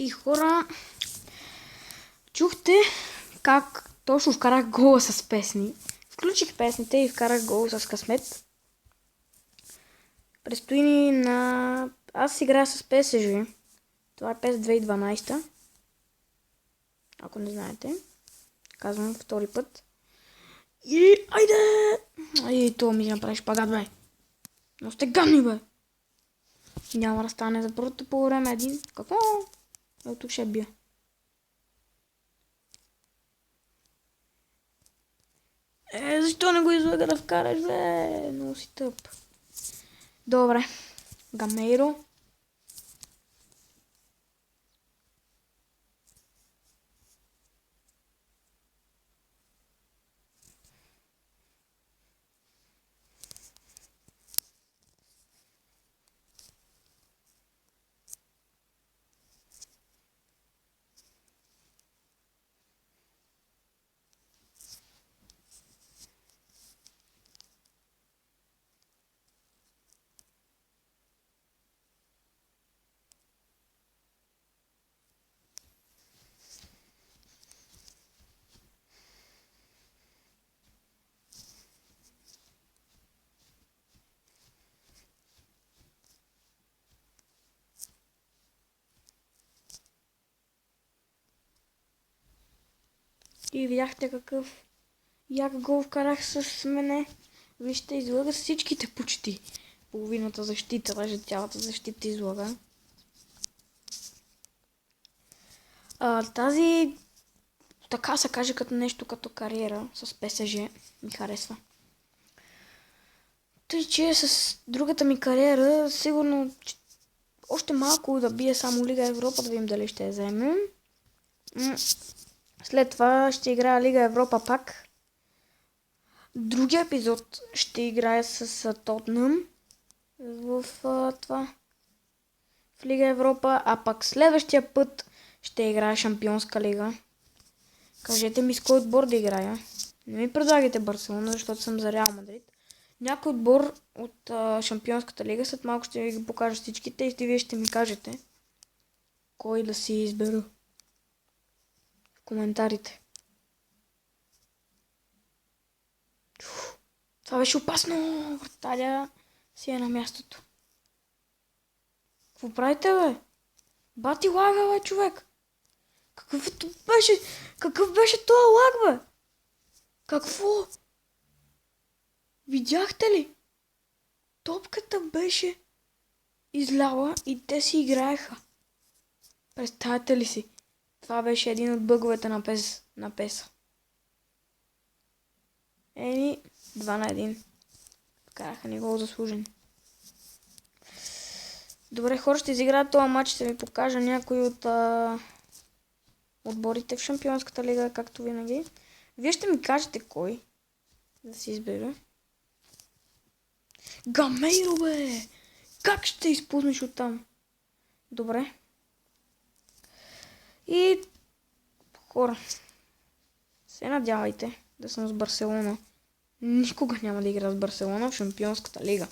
И хора, чухте как точно вкарах гола с песни. Включих песните и вкарах гол с късмет. Предстои ни на... Аз играя с PSG. Това е PES 2012. Ако не знаете. Казвам втори път. И айде! И то ми направи шпагат, бе. Но сте гадни, бе. Няма да стане за първото по време един. Какво? Ето тук ще бия. Защо не го излага да вкараш, бе? Много си тъп. Добре. Гамейро. И видяхте какъв як гол вкарах с мене. Вижте, излага всичките почти. Половината защита, даже цялата защита излага. Тази, така се каже, като нещо като кариера с ПСЖ ми харесва. Тъй, че с другата ми кариера, сигурно още малко да бие само Лига Европа, да видим дали ще я вземем. След това ще играя Лига Европа пак. Другия епизод ще играя с Тотнъм в това. В Лига Европа, а пак следващия път ще играя Шампионска лига. Кажете ми с кой отбор да играя. Не ми предлагайте Барселона, защото съм за Реал Мадрид. Някой отбор от Шампионската лига, след малко ще ви ги покажа всичките и вие ще ми кажете кой да си избера в коментарите. Това беше опасно! Вратаря си е на мястото. Какво правите, бе? Бати лага, бе, човек! Какъв беше това лаг, бе? Какво? Видяхте ли? Топката беше изляла и те си играеха. Представете ли си? Това беше един от бъговете на PES. Еми, 2-1. Вкараха ни гол заслужен. Добре, хора, ще изиграят този матч. Ще ви покажа някои от отборите в Шампионската лига, както винаги. Вие ще ми кажете кой да си избера. Гамейро, бе! Как ще изпуснеш оттам? Добре. И хора, се надявайте да съм с Барселона. Никога няма да игра с Барселона в Шампионската лига.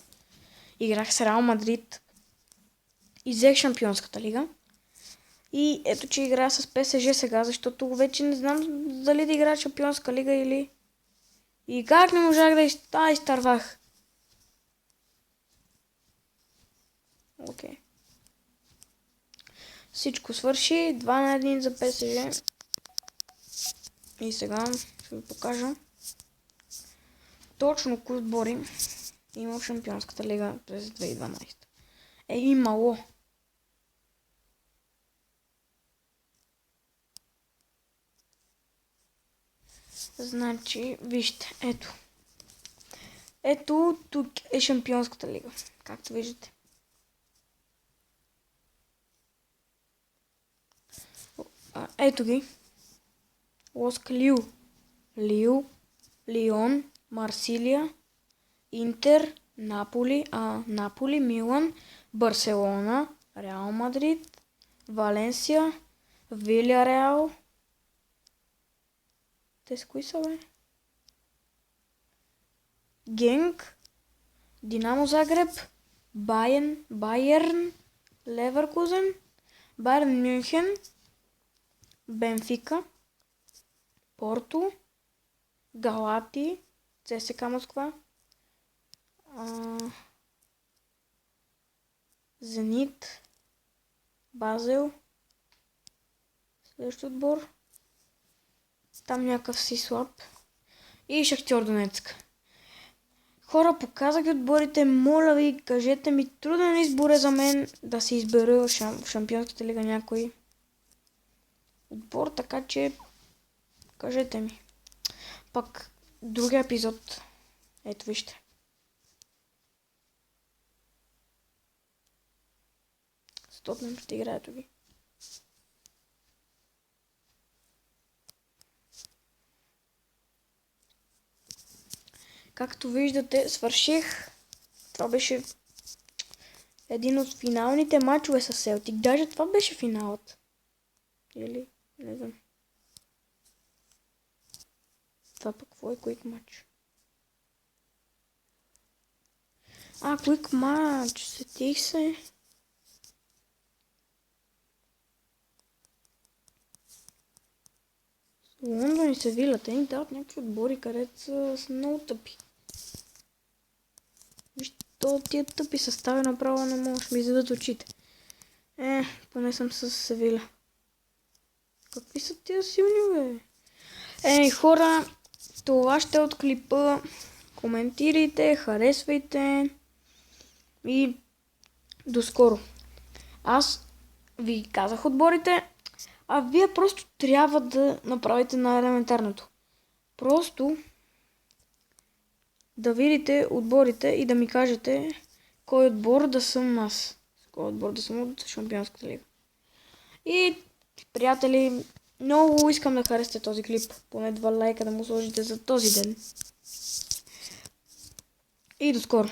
Играх с Реал Мадрид и взех Шампионската лига. И ето, че играя с ПСЖ сега, защото вече не знам дали да играя Шампионска лига или... И как не можах да изтървах? Окей. Всичко свърши. 2-1 за ПСЖ. И сега ще ви покажа точно кои отбори има в Шампионската лига през 2012. Имало. Значи, вижте, ето. Ето, тук е Шампионската лига, както виждате. Ето ги. Лоск Лил, Лион, Марсилия, Интер, Наполи, Милан, Барселона, Реал Мадрид, Валенсия, Вилияреал. Те с кои са, бе? Генк, Динамо Загреб, Байерн, Леверкузен, Байерн Мюнхен, Бенфика, Порто, Галати, ЦСКА Москва, Зенит, Базел, следващия отбор, там някакъв си слаб, и Шахтьор Донецк. Хора, показах ви отборите, моля ви, кажете ми, труден избор е за мен да се избера в Шампионската лига някой отбор, така че кажете ми. Пак другия епизод, ето вижте. Стотнем ще играе тук. Както виждате, свърших. Това беше един от финалните матчове с Селтик. Даже това беше финалът. Или, не знам. Това пък какво е Quick матч? Quick матч, сетих се. Лондон и Севиля, те ни дават някакви отбори, където са много тъпи. Вижте, тия тъпи състави направо не можеш ми задат очите. Поне съм с Севиля. Какви са тия силни, бе? Хора, това ще е от клипа. Коментирайте, харесвайте и до скоро. Аз ви казах отборите, а вие просто трябва да направите най-елементарното. Просто да видите отборите и да ми кажете кой отбор да съм аз. Кой отбор да съм от Шампионската лига. И, приятели, много искам да харесате този клип. Поне 2 лайка да му сложите за този ден. И до скоро!